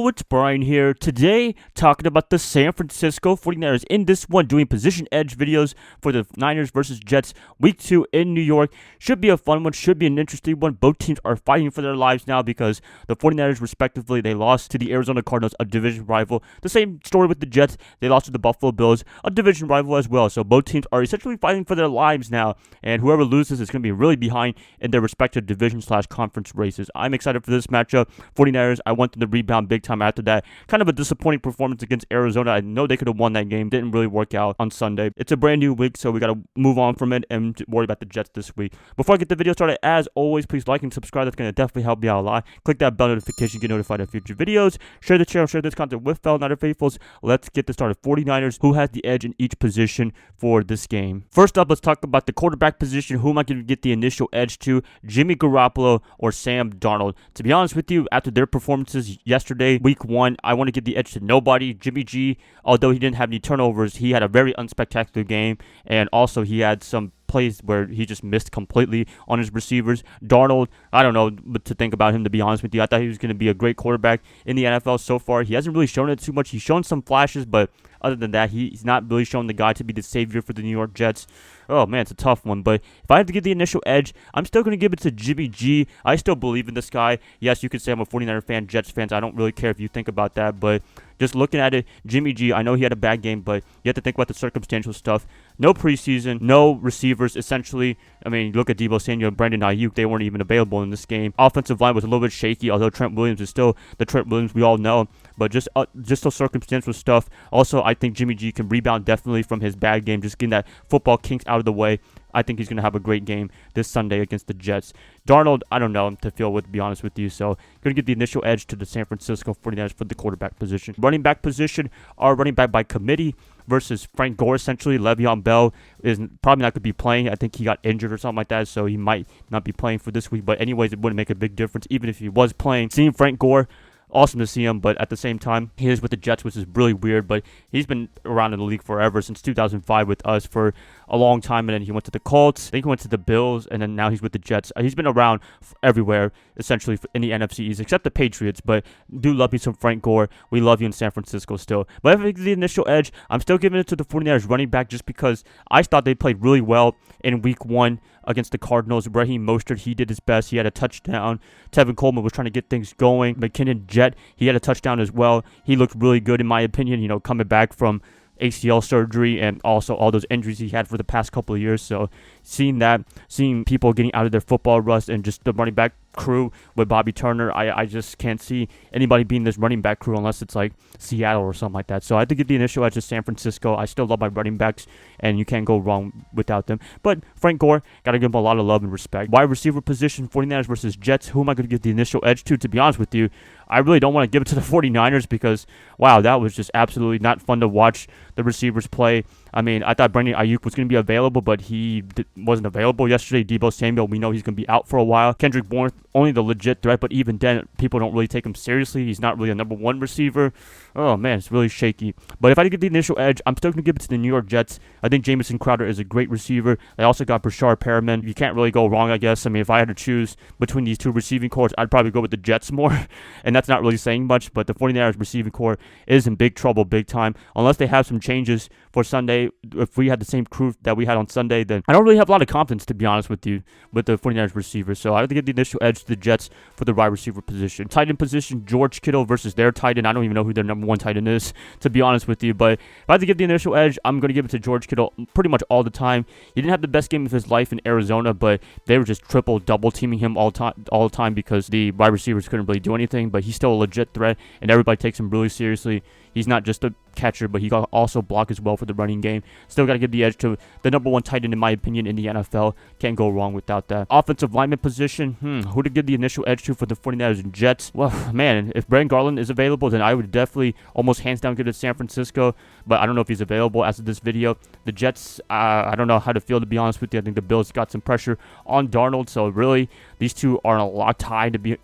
Yo, it's Brian here. Today, talking about the San Francisco 49ers. In this one, doing position edge videos for the Niners versus Jets Week 2 in New York. Should be a fun one, should be an interesting one. Both teams are fighting for their lives now because the 49ers, respectively, they lost to the Arizona Cardinals, a division rival. The same story with the Jets. They lost to the Buffalo Bills, a division rival as well. So both teams are essentially fighting for their lives now, and whoever loses is going to be really behind in their respective division/conference races. I'm excited for this matchup. 49ers, I want them to rebound big time after that. Kind of a disappointing performance against Arizona. I know they could have won that game. Didn't really work out on Sunday. It's a brand new week, so we got to move on from it and worry about the Jets this week. Before I get the video started, as always, please like and subscribe. That's going to definitely help me out a lot. Click that bell notification, get notified of future videos. Share the channel, share this content with fellow Niner faithfuls. Let's get this started. 49ers, who has the edge in each position for this game? First up, let's talk about the quarterback position. Who am I going to get the initial edge to? Jimmy Garoppolo or Sam Darnold? To be honest with you, after their performances yesterday, Week 1, I want to give the edge to nobody. Jimmy G, although he didn't have any turnovers, he had a very unspectacular game, and also he had some plays where he just missed completely on his receivers. Darnold, I don't know what to think about him, to be honest with you. I thought he was going to be a great quarterback in the NFL so far. He hasn't really shown it too much. He's shown some flashes, but other than that, he's not really shown the guy to be the savior for the New York Jets. Oh, man, it's a tough one. But if I had to give the initial edge, I'm still going to give it to Jimmy G. I still believe in this guy. Yes, you could say I'm a 49er fan, Jets fans. I don't really care if you think about that. But just looking at it, Jimmy G, I know he had a bad game, but you have to think about the circumstantial stuff. No preseason, no receivers, essentially. I mean, look at Deebo Samuel and Brandon Ayuk. They weren't even available in this game. Offensive line was a little bit shaky, although Trent Williams is still the Trent Williams we all know. But just the circumstantial stuff. Also, I think Jimmy G can rebound definitely from his bad game, just getting that football kinks out of the way. I think he's going to have a great game this Sunday against the Jets. Darnold, I don't know to feel with, to be honest with you. So, going to give the initial edge to the San Francisco 49ers for the quarterback position. Running back position, our running back by committee versus Frank Gore, essentially. Le'Veon Bell is probably not going to be playing. I think he got injured or something like that, so he might not be playing for this week. But anyways, it wouldn't make a big difference, even if he was playing. Seeing Frank Gore, awesome to see him, but at the same time, he is with the Jets, which is really weird, but he's been around in the league forever, since 2005 with us for a long time, and then he went to the Colts, I think he went to the Bills, and then now he's with the Jets. He's been around everywhere, essentially, in the NFC East, except the Patriots, but do love you some Frank Gore. We love you in San Francisco still. But if I get the initial edge, I'm still giving it to the 49ers running back just because I thought they played really well in Week 1 against the Cardinals. Raheem Mostert, he did his best. He had a touchdown. Tevin Coleman was trying to get things going. McKinnon Jet, he had a touchdown as well. He looked really good in my opinion, coming back from ACL surgery and also all those injuries he had for the past couple of years. So seeing people getting out of their football rust and just the running back crew with Bobby Turner, I just can't see anybody being this running back crew unless it's like Seattle or something like that. So I have to give the initial edge to San Francisco. I still love my running backs, and you can't go wrong without them. But Frank Gore, got to give him a lot of love and respect. Wide receiver position, 49ers versus Jets. Who am I going to give the initial edge to be honest with you? I really don't want to give it to the 49ers because, wow, that was just absolutely not fun to watch the receivers play. I mean, I thought Brandon Ayuk was going to be available, but he wasn't available yesterday. Deebo Samuel, we know he's going to be out for a while. Kendrick Bourne, only the legit threat, but even then, people don't really take him seriously. He's not really a number one receiver. Oh, man, it's really shaky. But if I get the initial edge, I'm still going to give it to the New York Jets. I think Jamison Crowder is a great receiver. They also got Brashard Perriman. You can't really go wrong, I guess. I mean, if I had to choose between these two receiving corps, I'd probably go with the Jets more. And that's not really saying much, but the 49ers receiving corps is in big trouble, big time. Unless they have some changes for Sunday. If we had the same crew that we had on Sunday, then I don't really have a lot of confidence, to be honest with you, with the 49ers receivers. So I have to give the initial edge to the Jets for the wide receiver position. Tight end position, George Kittle versus their tight end. I don't even know who their number one tight end is, to be honest with you. But if I have to give the initial edge, I'm going to give it to George Kittle pretty much all the time. He didn't have the best game of his life in Arizona, but they were just double teaming him all the time because the wide receivers couldn't really do anything. But he's still a legit threat, and everybody takes him really seriously. He's not just a catcher, but he can also block as well for the running game. Still got to give the edge to the number one tight end, in my opinion, in the NFL. Can't go wrong without that. Offensive lineman position, who to give the initial edge to for the 49ers and Jets? Well, man, if Brandon Garland is available, then I would definitely almost hands down give it to San Francisco, but I don't know if he's available as of this video. The Jets, I don't know how to feel, to be honest with you. I think the Bills got some pressure on Darnold, so really, these two are a lot tied to be...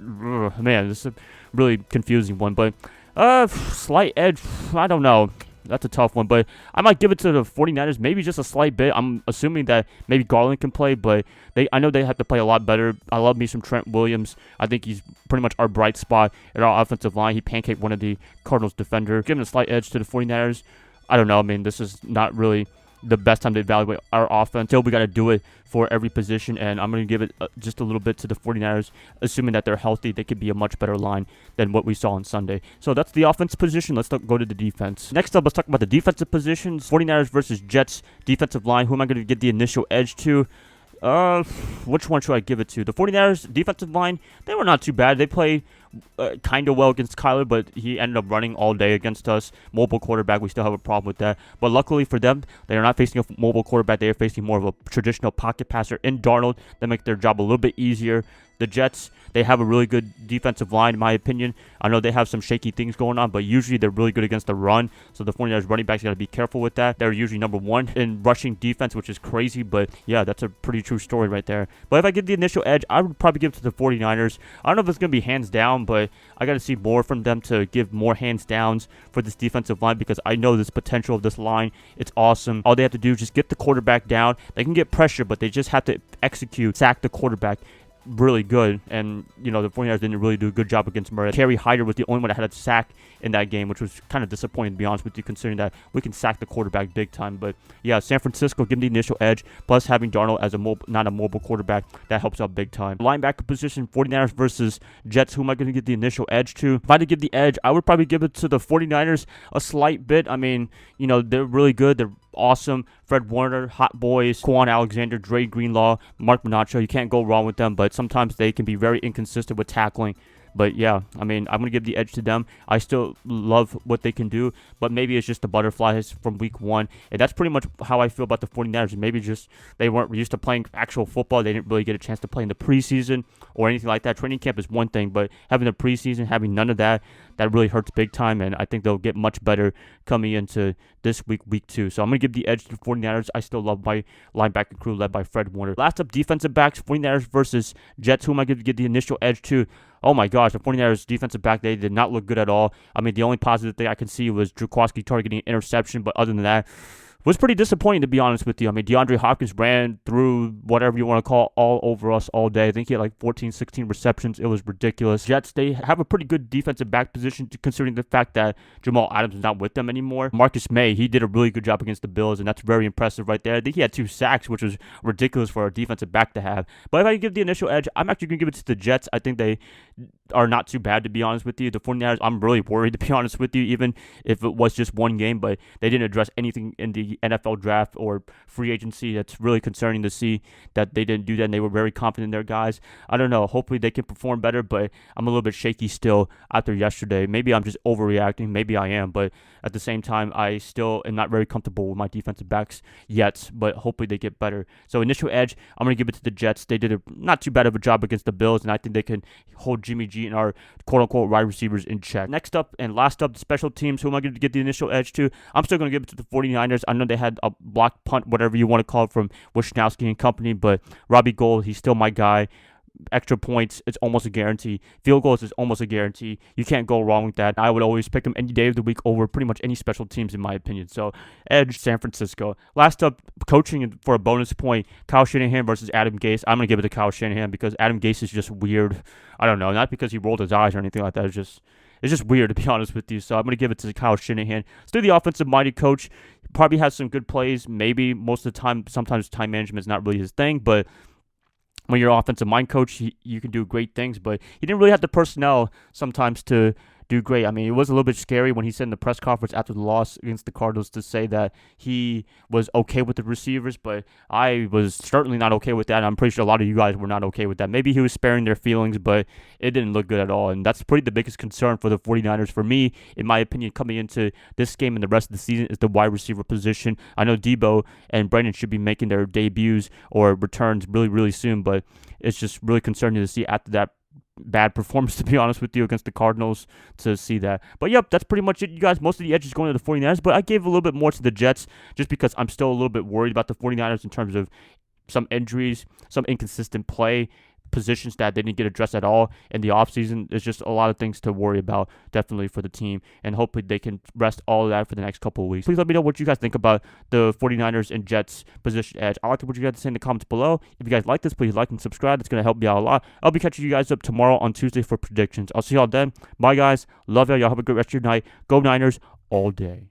Man, this is a really confusing one, but... slight edge, I don't know. That's a tough one, but I might give it to the 49ers, maybe just a slight bit. I'm assuming that maybe Garland can play, but I know they have to play a lot better. I love me some Trent Williams. I think he's pretty much our bright spot in our offensive line. He pancaked one of the Cardinals defender, giving a slight edge to the 49ers. I don't know. I mean, this is not really the best time to evaluate our offense. Still, we got to do it for every position, and I'm going to give it just a little bit to the 49ers, assuming that they're healthy. They could be a much better line than what we saw on Sunday. So that's the offensive position. Let's go to the defense. Next up, let's talk about the defensive positions. 49ers versus Jets defensive line. Who am I going to get the initial edge to? Which one should I give it to? The 49ers defensive line, they were not too bad. They played kind of well against Kyler, but he ended up running all day against us. Mobile quarterback, we still have a problem with that. But luckily for them, they are not facing a mobile quarterback. They are facing more of a traditional pocket passer in Darnold. That makes their job a little bit easier. The Jets, they have a really good defensive line, in my opinion. I know they have some shaky things going on, but usually they're really good against the run. So the 49ers running backs got to be careful with that. They're usually number one in rushing defense, which is crazy. But yeah, that's a pretty true story right there. But if I get the initial edge, I would probably give it to the 49ers. I don't know if it's going to be hands down, but I got to see more from them to give more hands downs for this defensive line, because I know this potential of this line. It's awesome. All they have to do is just get the quarterback down. They can get pressure, but they just have to execute, sack the quarterback really good. And, you know, the 49ers didn't really do a good job against Murray. Kerry Hyder was the only one that had a sack in that game, which was kind of disappointing, to be honest with you, considering that we can sack the quarterback big time. But, yeah, San Francisco, give them the initial edge, plus having Darnold as not a mobile quarterback, that helps out big time. Linebacker position, 49ers versus Jets. Who am I going to get the initial edge to? If I had to give the edge, I would probably give it to the 49ers a slight bit. I mean, you know, they're really good. They're awesome. Fred Warner, Hot Boys, Quan Alexander, Dre Greenlaw, Mark Manacho. You can't go wrong with them, but sometimes they can be very inconsistent with tackling. But yeah, I mean, I'm going to give the edge to them. I still love what they can do, but maybe it's just the butterflies from week one. And that's pretty much how I feel about the 49ers. Maybe just they weren't used to playing actual football. They didn't really get a chance to play in the preseason or anything like that. Training camp is one thing, but having the preseason, having none of that, that really hurts big time. And I think they'll get much better coming into this week 2. So I'm going to give the edge to the 49ers. I still love my linebacker crew led by Fred Warner. Last up, defensive backs, 49ers versus Jets. Who am I going to get the initial edge to? Oh my gosh, the 49ers defensive back, they did not look good at all. I mean, the only positive thing I can see was Drukowski targeting an interception, but other than that, was pretty disappointing, to be honest with you. I mean, DeAndre Hopkins ran through whatever you want to call all over us all day. I think he had like 14, 16 receptions. It was ridiculous. Jets, they have a pretty good defensive back position, considering the fact that Jamal Adams is not with them anymore. Marcus May, he did a really good job against the Bills, and that's very impressive right there. I think he had 2 sacks, which was ridiculous for a defensive back to have. But if I give the initial edge, I'm actually going to give it to the Jets. I think they are not too bad, to be honest with you. The 49ers, I'm really worried, to be honest with you, even if it was just one game, but they didn't address anything in the NFL draft or free agency. That's really concerning to see that they didn't do that, and they were very confident in their guys. I don't know. Hopefully they can perform better, but I'm a little bit shaky still after yesterday. Maybe I'm just overreacting. Maybe I am, but at the same time, I still am not very comfortable with my defensive backs yet, but hopefully they get better. So initial edge, I'm going to give it to the Jets. They did a not too bad of a job against the Bills, and I think they can hold Jimmy G and our quote-unquote wide receivers in check. Next up and last up, the special teams. Who am I going to get the initial edge to? I'm still going to give it to the 49ers. I know they had a block punt, whatever you want to call it, from Wisnowski and company, but Robbie Gould, he's still my guy. Extra points, it's almost a guarantee. Field goals is almost a guarantee. You can't go wrong with that. I would always pick him any day of the week over pretty much any special teams, in my opinion. So, edge, San Francisco. Last up, coaching for a bonus point, Kyle Shanahan versus Adam Gase. I'm going to give it to Kyle Shanahan because Adam Gase is just weird. I don't know, not because he rolled his eyes or anything like that. It's just weird, to be honest with you. So I'm going to give it to Kyle Shanahan. Still the offensive-minded coach. Probably has some good plays. Maybe most of the time, sometimes time management is not really his thing, but when you're an offensive mind coach, you can do great things, but he didn't really have the personnel sometimes to do great. I mean, it was a little bit scary when he said in the press conference after the loss against the Cardinals to say that he was okay with the receivers, but I was certainly not okay with that, and I'm pretty sure a lot of you guys were not okay with that. Maybe he was sparing their feelings, but it didn't look good at all, and that's pretty the biggest concern for the 49ers. For me, in my opinion, coming into this game and the rest of the season is the wide receiver position. I know Debo and Brandon should be making their debuts or returns really, really soon, but it's just really concerning to see after that bad performance, to be honest with you, against the Cardinals, to see that. But yep, that's pretty much it, you guys. Most of the edge is going to the 49ers, but I gave a little bit more to the Jets just because I'm still a little bit worried about the 49ers in terms of some injuries, some inconsistent play, positions that they didn't get addressed at all in the offseason. There's just a lot of things to worry about, definitely, for the team, and hopefully they can rest all of that for the next couple of weeks. Please let me know what you guys think about the 49ers and Jets position edge. I like what you guys say in the comments below. If you guys like this, please like and subscribe. It's going to help me out a lot. I'll be catching you guys up tomorrow on Tuesday for predictions. I'll see y'all then. Bye, guys. Love y'all. Y'all have a good rest of your night. Go Niners all day.